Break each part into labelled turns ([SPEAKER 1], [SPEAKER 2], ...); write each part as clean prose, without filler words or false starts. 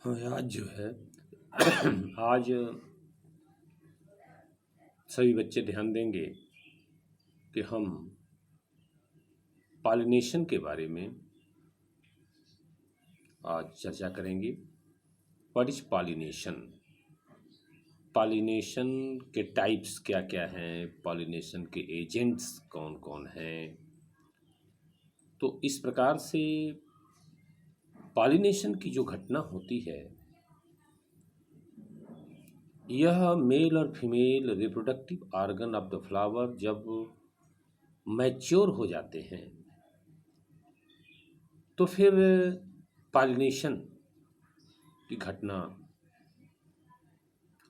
[SPEAKER 1] हाँ, आज जो है आज सभी बच्चे ध्यान देंगे कि हम पॉलिनेशन के बारे में आज चर्चा करेंगे। What is pollination? पॉलिनेशन के टाइप्स क्या क्या हैं, पॉलिनेशन के एजेंट्स कौन कौन हैं। तो इस प्रकार से पॉलिनेशन की जो घटना होती है, यह मेल और female reproductive organ of the flower जब मैच्योर हो जाते हैं तो फिर पॉलिनेशन की घटना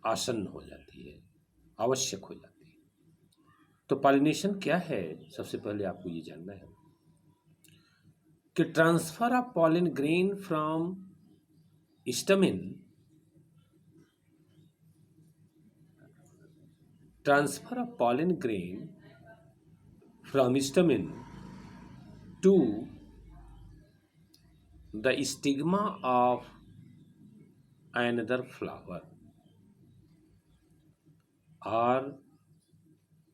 [SPEAKER 1] आसन्न हो जाती है, आवश्यक हो जाती है। तो पॉलिनेशन क्या है, सबसे पहले आपको ये जानना है कि transfer of pollen grain from stamen transfer of pollen grain from stamen to the stigma of another flower or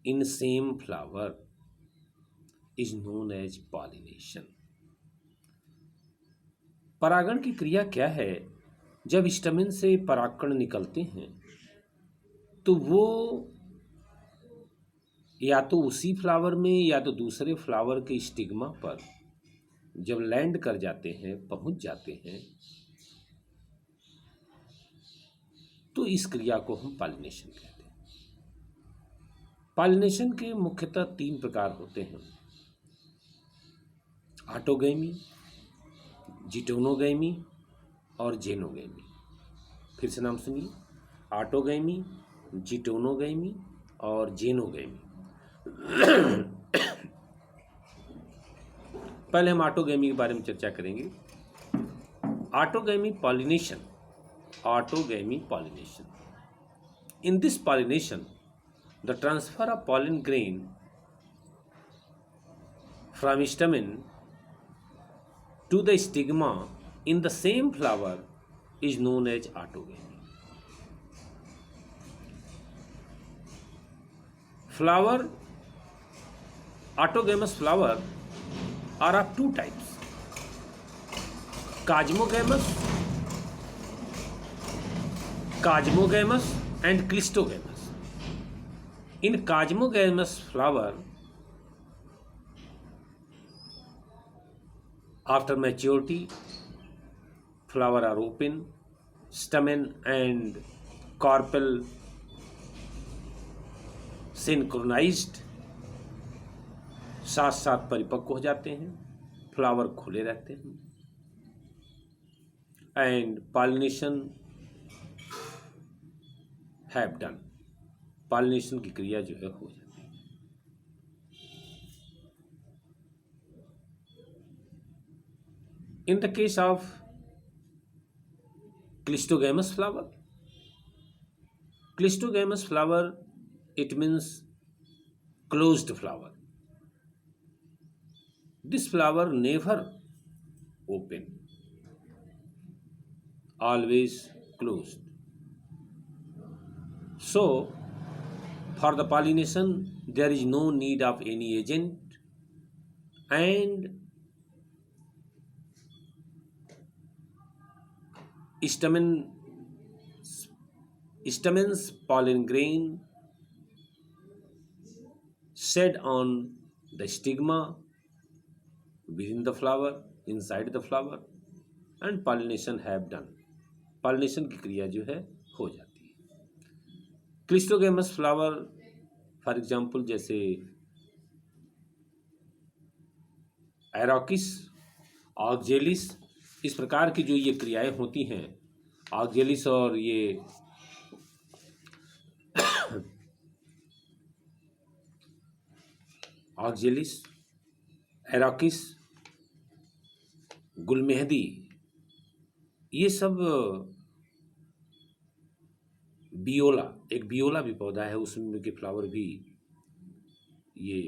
[SPEAKER 1] in same flower is known as pollination। परागण की क्रिया क्या है? जब स्टमेन से परागकण निकलते हैं तो वो या तो उसी फ्लावर में या तो दूसरे फ्लावर के स्टिग्मा पर जब लैंड कर जाते हैं, पहुंच जाते हैं, तो इस क्रिया को हम पॉलिनेशन कहते हैं। पॉलिनेशन के मुख्यतः 3 प्रकार होते हैं: ऑटोगैमी, जिटोनोगैमी और जेनोगैमी। फिर से नाम सुनिए: ऑटोगैमी, जिटोनोगैमी और जेनोगैमी। पहले हम ऑटोगैमी के बारे में चर्चा करेंगे। Autogamy pollination. Autogamy pollination, in this pollination the transfer of pollen grain from stamen to the stigma in the same flower is known as autogamy। Flower, autogamous flower are of 2 types: cosmogamous and clistogamous। In cosmogamous flower, after maturity, flower are open, stamen and carpel synchronized, साथ साथ परिपक्व हो जाते हैं, flower खुले रहते हैं, and pollination have done. Pollination की क्रिया जो है हो जाती है। In the case of cleistogamous flower, it means closed flower. This flower never open, always closed. So for the pollination there is no need of any agent, and stamen's pollen grain shed on the stigma within the flower, inside the flower, and pollination have done। Pollination की क्रिया जो है हो जाती है। Cleistogamous flower for example जैसे एरोकिस, oxalis, इस प्रकार की जो ये क्रियाएं होती हैं, ऑक्जेलिस और ये ऑक्जेलिस, एरोकिस, गुलमेहदी, ये सब बियोला, एक बियोला भी पौधा है, उसमें के फ्लावर भी ये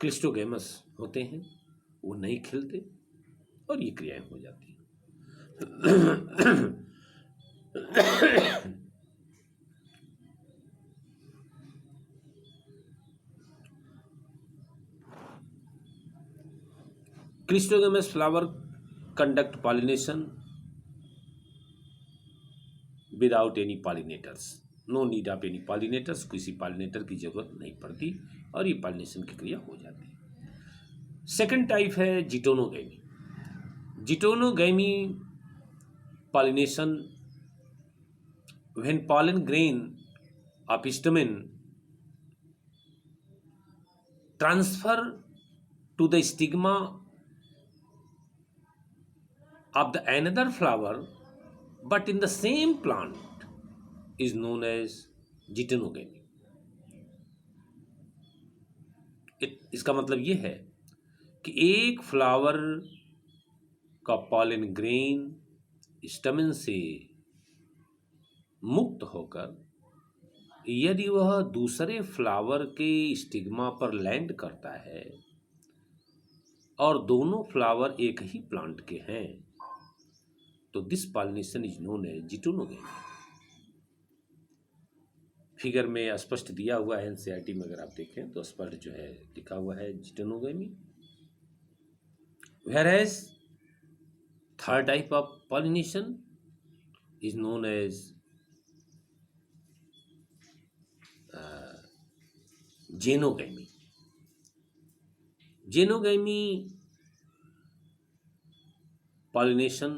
[SPEAKER 1] क्लिस्टोगैमस होते हैं। वो नहीं खिलते और ये क्रियाएं हो जाती हैं। Cleistogamous flower conduct pollination without any pollinators, no need of any pollinators, किसी पॉलिनेटर की जरूरत नहीं पड़ती और ये पॉलिनेशन की क्रिया हो जाती है। सेकंड टाइप है जिटोनोगैमी। जिटोनोगैमी pollination when pollen grain of stamen transfer to the stigma of the another flower but in the same plant is known as जिटोनोगैमी। इसका मतलब ये है कि एक फ्लावर का पॉलन ग्रेन स्टमेन से मुक्त होकर यदि वह दूसरे फ्लावर के स्टिग्मा पर लैंड करता है और दोनों फ्लावर एक ही प्लांट के हैं तो this pollination is known as geitonogamy. Figure में स्पष्ट दिया हुआ है, एनसीईआरटी में अगर आप देखें तो स्पष्ट जो है लिखा हुआ है geitonogamy. whereas third type of pollination is known as xenogamy. Xenogamy pollination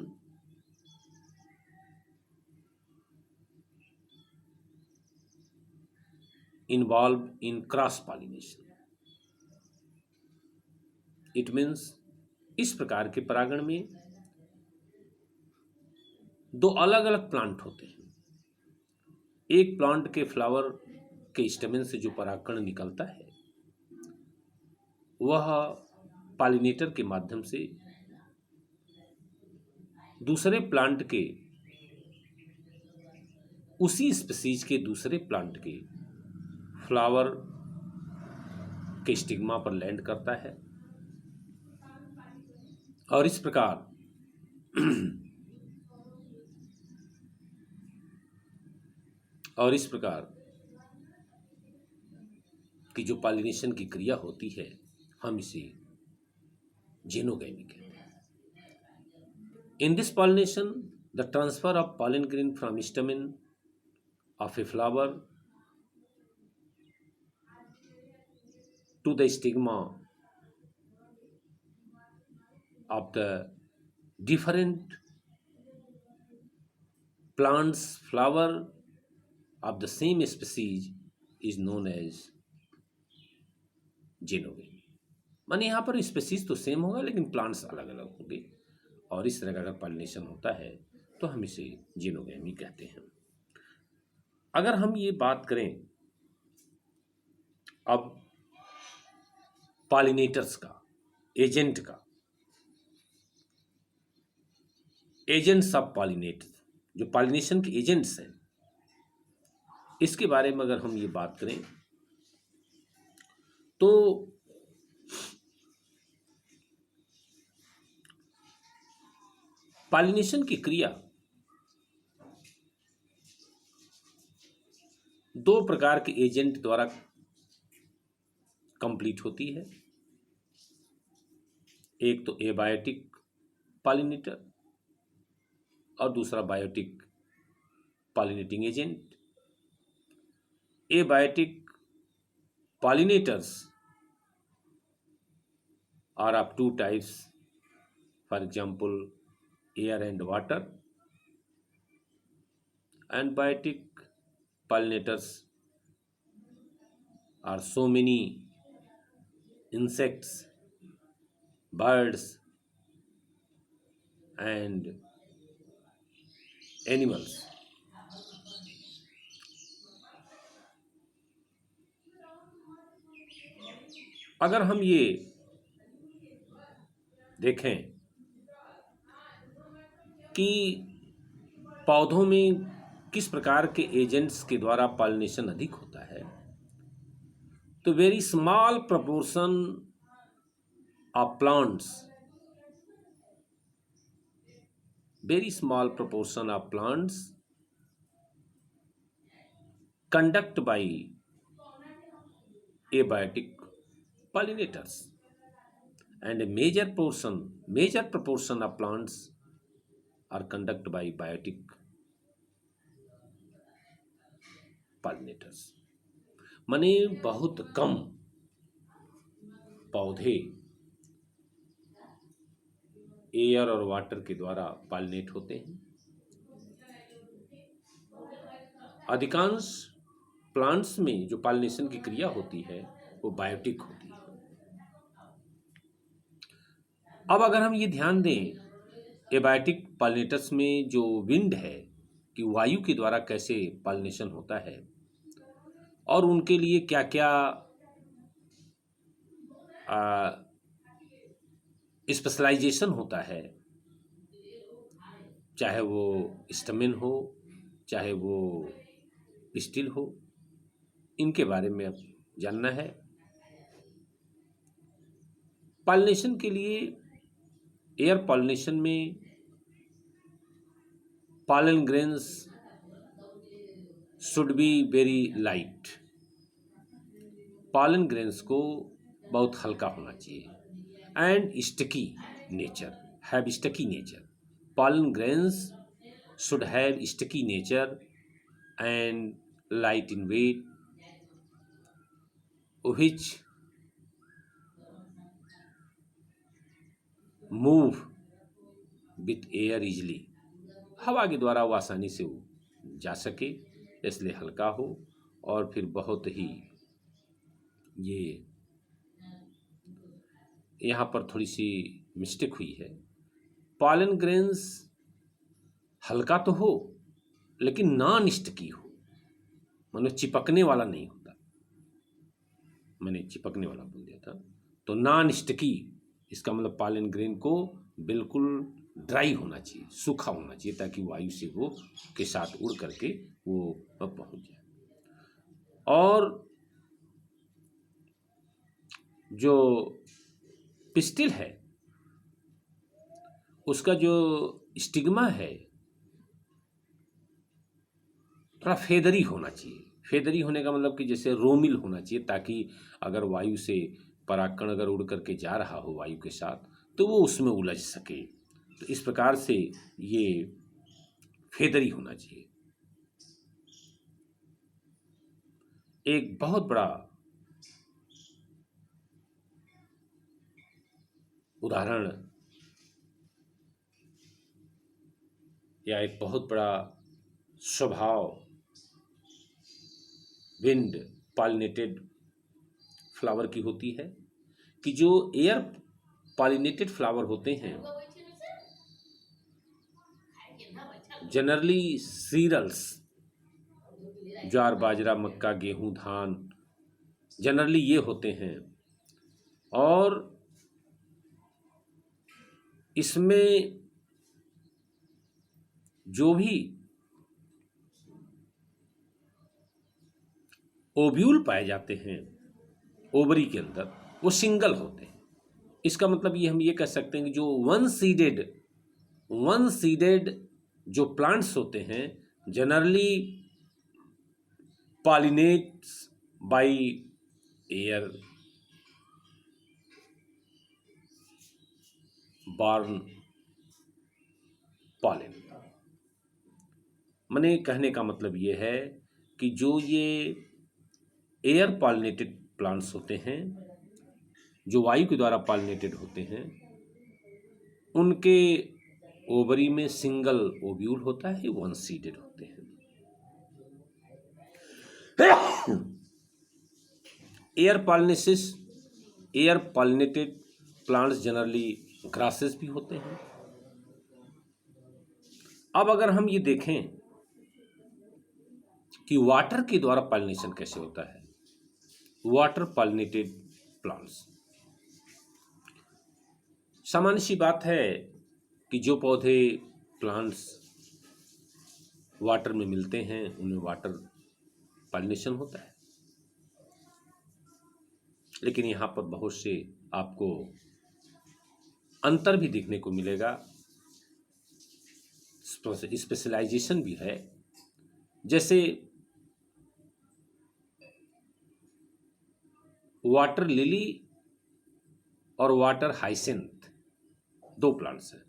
[SPEAKER 1] involved in cross pollination। It means इस प्रकार के परागण में दो अलग अलग प्लांट होते हैं। एक प्लांट के फ्लावर के स्टेमेन से जो परागकण निकलता है वह पॉलिनेटर के माध्यम से दूसरे प्लांट के उसी स्पीशीज के दूसरे प्लांट के फ्लावर के स्टिग्मा पर लैंड करता है और इस प्रकार की जो पॉलिनेशन की क्रिया होती है हम इसे जेनोगैमी कहते हैं। In this pollination the transfer of pollen grain from stamen of a flower to the stigma of the different plants flower of the same species is known as जेनोगैमी। माने यहाँ पर स्पीसीज तो सेम होगा लेकिन प्लांट्स अलग अलग होंगे और इस तरह का अगर पॉलिनेशन होता है तो हम इसे जेनोगैमी कहते हैं। अगर हम ये बात करें अब पॉलिनेटर्स का, एजेंट का, एजेंट्स ऑफ पॉलिनेट, जो पॉलिनेशन के एजेंट्स हैं, इसके बारे में अगर हम ये बात करें तो पॉलिनेशन की क्रिया दो प्रकार के एजेंट द्वारा कंप्लीट होती है। एक तो एबायोटिक पॉलिनेटर और दूसरा biotic pollinating agent. Abiotic pollinators are of two types, for example air and water, and biotic pollinators are so many insects, birds and animals। अगर हम ये देखें कि पौधों में किस प्रकार के एजेंट्स के द्वारा पॉलिनेशन अधिक होता है तो very small proportion of plants, very small proportion of plants conduct by abiotic pollinators, and a major proportion of plants are conducted by biotic pollinators. माने बहुत कम पौधे एयर और वाटर के द्वारा पॉलिनेट होते हैं। अधिकांश प्लांट्स में जो पॉलिनेशन की क्रिया होती है वो बायोटिक होती है। अब अगर हम ये ध्यान दें एबायोटिक पॉलिनेटर्स में जो विंड है कि वायु के द्वारा कैसे पॉलिनेशन होता है और उनके लिए क्या क्या स्पेशलाइजेशन होता है, चाहे वो स्टमेन हो चाहे वो पिस्टिल हो, इनके बारे में अब जानना है। पॉलिनेशन के लिए एयर पॉलिनेशन में pollen grains should be very light. Pollen grains को बहुत हल्का होना चाहिए and sticky nature, have sticky nature. Pollen grains should have sticky nature and light in weight, which move with air easily। हवा के द्वारा वो आसानी से वो जा सके, इसलिए हल्का हो। और फिर बहुत ही ये यहाँ पर थोड़ी सी मिस्टेक हुई है। पॉलन ग्रेन्स हल्का तो हो लेकिन नॉन स्टिकी हो, मतलब चिपकने वाला नहीं होता। मैंने चिपकने वाला बोल दिया था, तो नॉन स्टिकी इसका मतलब पॉलन ग्रेन को बिल्कुल ड्राई होना चाहिए, सूखा होना चाहिए, ताकि वायु से वो के साथ उड़ करके वो पहुंच जाए। और जो पिस्टिल है उसका जो स्टिग्मा है थोड़ा फेदरी होना चाहिए। फेदरी होने का मतलब कि जैसे रोमिल होना चाहिए, ताकि अगर वायु से परागकण अगर उड़ करके जा रहा हो वायु के साथ तो वो उसमें उलझ सके। तो इस प्रकार से ये फेदरी होना चाहिए। एक बहुत बड़ा उदाहरण या एक बहुत बड़ा स्वभाव विंड पॉलिनेटेड फ्लावर की होती है कि जो एयर पॉलिनेटेड फ्लावर होते हैं जनरली सीरियल्स, ज्वार बाजरा मक्का गेहूं धान, जनरली ये होते हैं। और इसमें जो भी ओव्यूल पाए जाते हैं ओवरी के अंदर वो सिंगल होते हैं। इसका मतलब ये हम ये कह सकते हैं कि जो वन सीडेड जो प्लांट्स होते हैं generally pollinates by airborne pollen. मैंने कहने का मतलब ये है कि जो ये एयर पॉलिनेटेड प्लांट्स होते हैं जो वायु के द्वारा पॉलिनेटेड होते हैं, उनके ओवरी में सिंगल ओव्यूल होता है, वन सीडेड होते हैं। Air pollinated plants generally grasses भी होते हैं। अब अगर हम ये देखें कि वाटर के द्वारा पॉलिनेशन कैसे होता है, वाटर पॉलिनेटेड प्लांट्स, सामान्य सी बात है कि जो पौधे प्लांट्स वाटर में मिलते हैं उनमें वाटर पॉलिनेशन होता है। लेकिन यहाँ पर बहुत से आपको अंतर भी देखने को मिलेगा, स्पेशलाइजेशन भी है। जैसे वाटर लिली और वाटर हाइसिंथ, दो प्लांट्स हैं,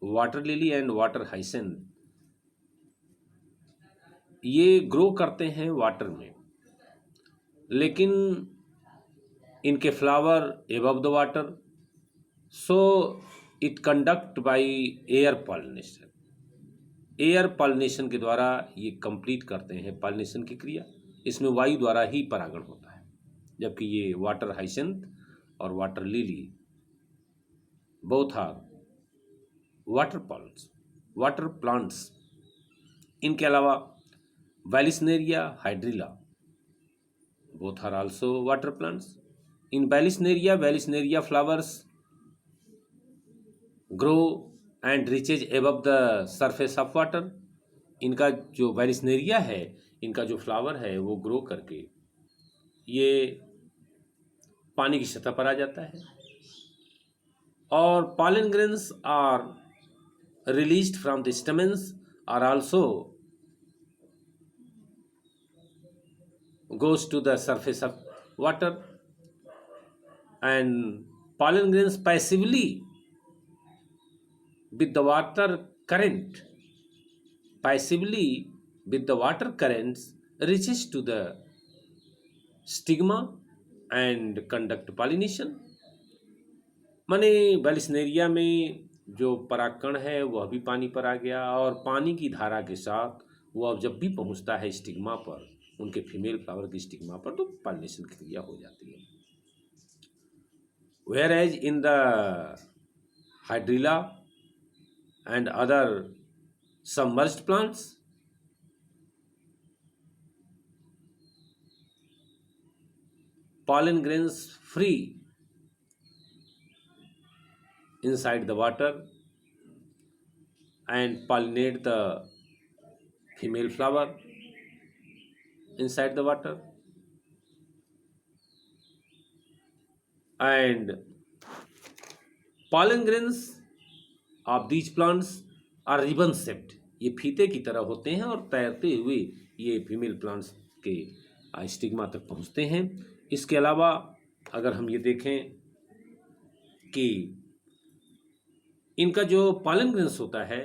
[SPEAKER 1] water lily and water hyacinth. ये ग्रो करते हैं वाटर में, लेकिन इनके flower above the water, so it conduct by air pollination. Air pollination के द्वारा ये कंप्लीट करते हैं पॉलिनेशन की क्रिया। इसमें वायु द्वारा ही परागण होता है, जबकि ये वाटर हाइसिंथ और water lily both are water plants. इनके अलावा Vallisneria Hydrilla both are also water plants. In Vallisneria flowers grow and reaches above the surface of water. इनका जो वेलिस्नेरिया है, इनका जो फ्लावर है वो ग्रो करके ये पानी की सतह पर आ जाता है। और pollen grains are released from the stamens are also goes to the surface of water, and pollen grains passively with the water current currents reaches to the stigma and conduct pollination। माने Vallisneria में जो परागकण है वह भी पानी पर आ गया, और पानी की धारा के साथ वह जब भी पहुंचता है स्टिग्मा पर, उनके फीमेल फ्लावर की स्टिग्मा पर, तो पॉलिनेशन की क्रिया हो जाती है। Whereas in the hydrilla and other submerged plants, pollen grains free inside the water and pollinate the female flower inside the water, and pollen grains of these plants are ribbon shaped। ये फीते की तरह होते हैं और तैरते हुए ये female plants के स्टिग्मा तक पहुंचते हैं। इसके अलावा अगर हम ये देखें कि इनका जो pollen grains होता है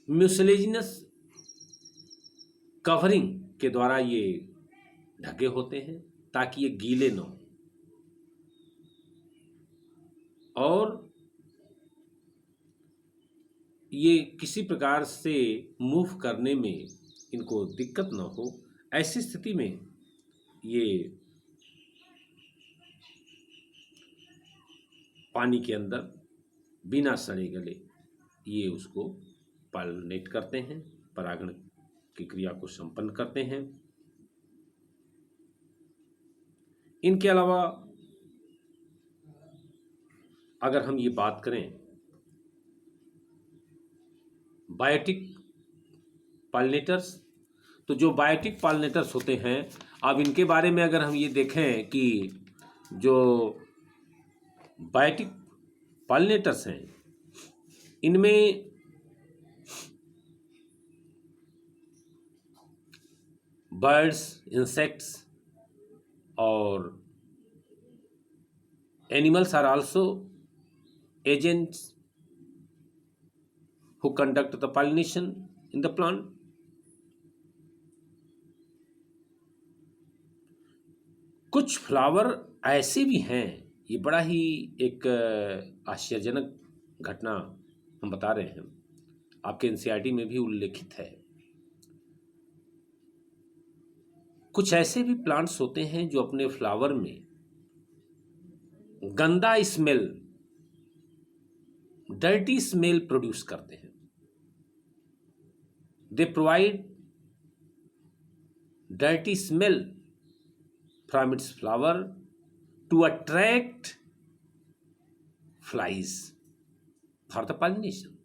[SPEAKER 1] म्यूसिलेजिनस कवरिंग के द्वारा ये ढके होते हैं ताकि ये गीले न हो, और ये किसी प्रकार से मूव करने में इनको दिक्कत न हो। ऐसी स्थिति में ये पानी के अंदर बिना सड़े गले ये उसको पॉलिनेट करते हैं, परागण की क्रिया को संपन्न करते हैं। इनके अलावा अगर हम ये बात करें बायोटिक पॉलिनेटर्स, तो जो बायोटिक पॉलिनेटर्स होते हैं, अब इनके बारे में अगर हम ये देखें कि जो बायोटिक पॉलिनेटर्स हैं इनमें बर्ड्स, इंसेक्ट्स और animals are also agents who conduct the pollination in the plant। कुछ फ्लावर ऐसे भी हैं, ये बड़ा ही एक आश्चर्यजनक घटना हम बता रहे हैं, आपके एनसीईआरटी में भी उल्लेखित है। कुछ ऐसे भी प्लांट्स होते हैं जो अपने फ्लावर में गंदा स्मेल, डर्टी स्मेल प्रोड्यूस करते हैं। They provide dirty smell from its flower to attract flies for the pollination.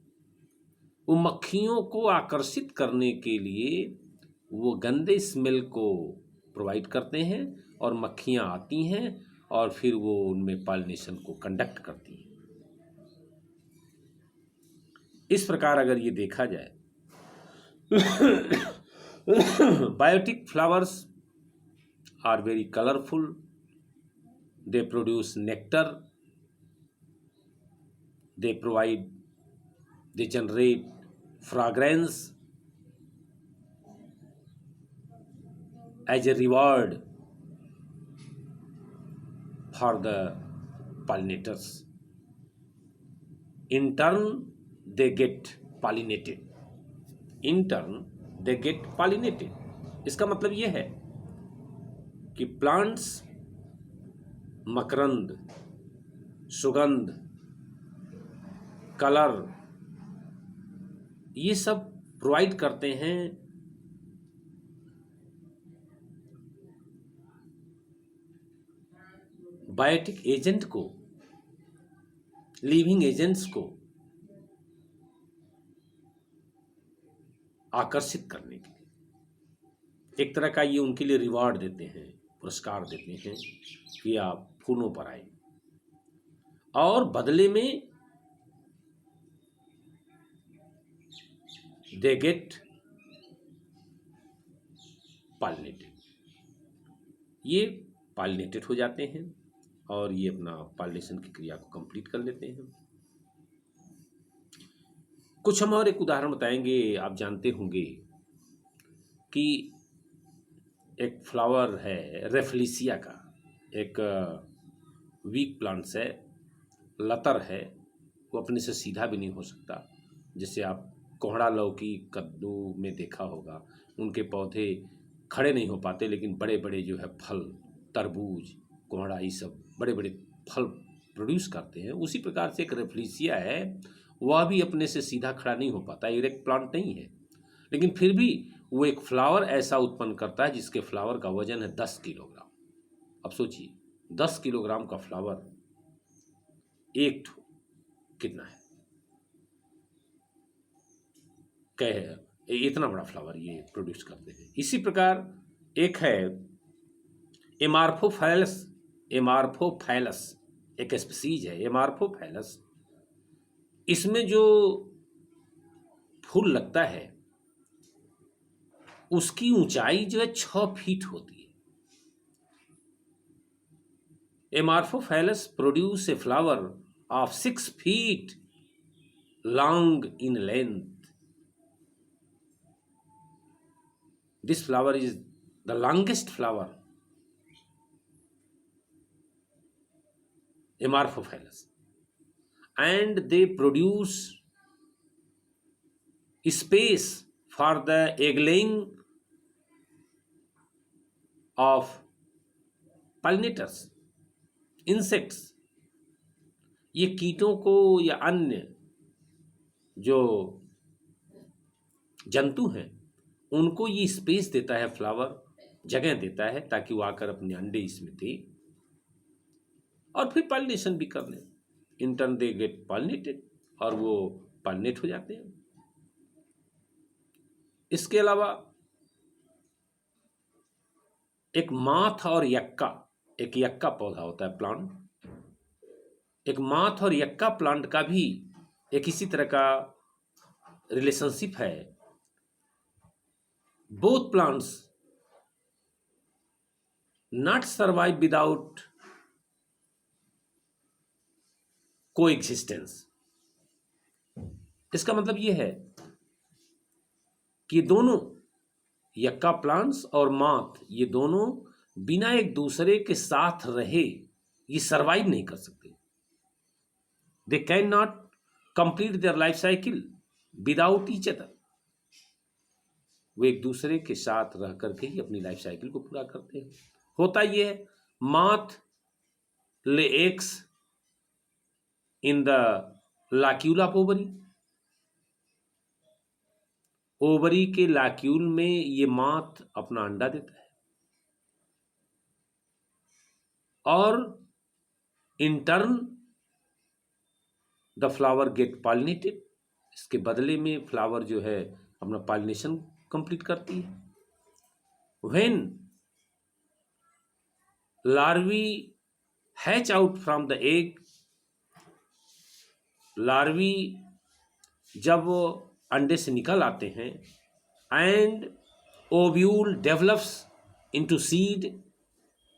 [SPEAKER 1] वो मक्खियों को आकर्षित करने के लिए वो गंदे स्मेल को प्रोवाइड करते हैं और मक्खियाँ आती हैं और फिर वो उनमें पॉलिनेशन को कंडक्ट करती है। इस प्रकार अगर ये देखा जाए, biotic flowers are very colourful, they produce nectar, they generate fragrance as a reward for the pollinators. In turn, they get pollinated. In turn, they get pollinated. इसका मतलब ये है कि प्लांट्स मकरंद, सुगंध, कलर, ये सब प्रोवाइड करते हैं बायोटिक एजेंट को, लिविंग एजेंट्स को आकर्षित करने के लिए। एक तरह का ये उनके लिए रिवार्ड देते हैं, पुरस्कार देते हैं कि आप फूलों पर आए, और बदले में दे गेट पॉलिनेटेड, ये पॉलिनेटेड हो जाते हैं और ये अपना पॉलिनेशन की क्रिया को कंप्लीट कर लेते हैं। कुछ हम और एक उदाहरण बताएंगे। आप जानते होंगे कि एक फ्लावर है रेफलिसिया का, एक वीक प्लांट्स है, लतर है, वो अपने से सीधा भी नहीं हो सकता। जैसे आप कोहड़ा, लौकी, कद्दू में देखा होगा, उनके पौधे खड़े नहीं हो पाते, लेकिन बड़े बड़े जो है फल, तरबूज, कोहड़ा, ये सब बड़े बड़े फल प्रोड्यूस करते हैं। उसी प्रकार से एक रेफलिसिया है, वह भी अपने से सीधा खड़ा नहीं हो पाता, इरेक्ट प्लांट नहीं है, लेकिन फिर भी वो एक फ्लावर ऐसा उत्पन्न करता है जिसके फ्लावर का वजन है 10 किलोग्राम। अब सोचिए 10 किलोग्राम का फ्लावर एक कितना है, कह इतना बड़ा फ्लावर ये प्रोड्यूस करते हैं। इसी प्रकार एक है एमार्फोफाइलस, एक स्पीसीज है एमार्फोफाइलस। इसमें जो फूल लगता है उसकी ऊंचाई जो है 6 फीट होती है। Amorphophallus produce a flower of 6 feet long in length. This flower is the longest flower, Amorphophallus, and they produce space for the egg laying of pollinators, insects। ये कीटों को या अन्य जो जंतु हैं उनको ये स्पेस देता है, फ्लावर जगह देता है ताकि वो आकर अपने अंडे इसमें दे और फिर पॉलिनेशन भी कर लें। In turn they get pollinated, और वो पॉलिनेट हो जाते हैं। इसके अलावा एक माथ और यक्का, एक यक्का पौधा होता है प्लांट, एक माथ और यक्का प्लांट का भी एक इसी तरह का रिलेशनशिप है। Both plants not survive without coexistence. इसका मतलब यह है कि दोनों यक्का प्लांट्स और माथ, ये दोनों बिना एक दूसरे के साथ रहे ये सरवाइव नहीं कर सकते। They can not complete their life cycle without each other. वो एक दूसरे के साथ रह करके ही अपनी लाइफ साइकिल को पूरा करते हैं। होता यह है, moth lay eggs in the locule of ovary, ovary के लाक्यूल में ये माथ अपना अंडा देता है, और in turn the flower get pollinated. इसके बदले में फ्लावर जो है अपना पॉलिनेशन कंप्लीट करती है। When larvae hatch out from the egg, larvae जब वो अंडे से निकल आते हैं, and ovule develops into seed,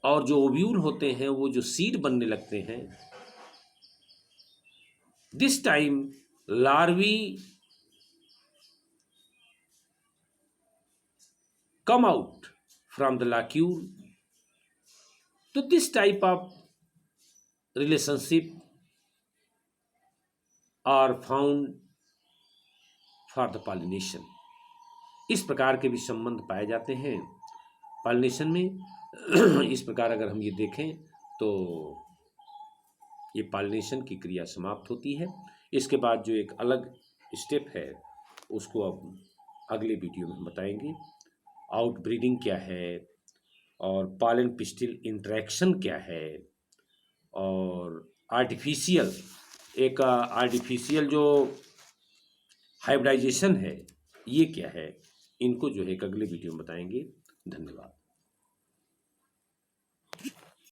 [SPEAKER 1] और जो ओव्यूल होते हैं वो जो सीड बनने लगते हैं। This time larvae come out from the vacuole. तो this type of relationship are found for the pollination. इस प्रकार के भी संबंध पाए जाते हैं पॉलिनेशन में। इस प्रकार अगर हम ये देखें तो ये पॉलिनेशन की क्रिया समाप्त होती है। इसके बाद जो एक अलग स्टेप है उसको अब अगले वीडियो में हम बताएंगे। आउटब्रीडिंग क्या है और पॉलन पिस्टिल इंटरेक्शन क्या है, और आर्टिफिशियल जो हाइब्रिडाइजेशन है ये क्या है, इनको जो है एक अगले वीडियो में बताएंगे। धन्यवाद।